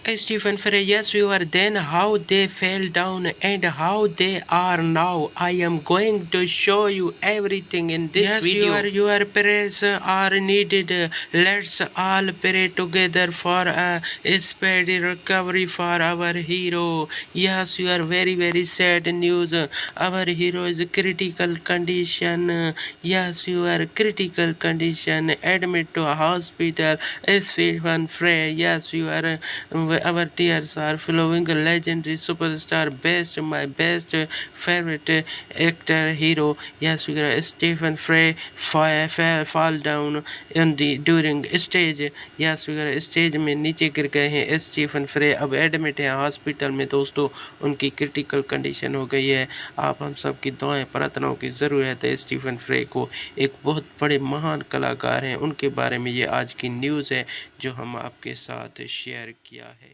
Stephen Frey, yes, you are. Then how they fell down and how they are now. I am going to show you everything in this video. Yes, your prayers are needed. Let's all pray together for a speedy recovery for our hero. Yes, you are very sad news. Our hero is critical condition. Yes, you are critical condition. Admit to a hospital. Stephen Frey, yes, you are. Our tears are flowing. Legendary superstar, best, my best favorite actor hero. Yes, we got Stephen Frey fall down in the during stage. Yes, we got stage में नीचे गिर गए हैं Stephen फ्रे, अब admit है hospital में दोस्तों, उनकी क्रिटिकल कंडीशन हो गई है। आप हम सब की दुआएं प्रार्थनाओं की ज़रूरत है स्टीफन फ्रे को। एक बहुत बड़े महान कलाकार हैं, उनके बारे में ये आज की न्यूज़ है जो हम आपके साथ शेयर किया है।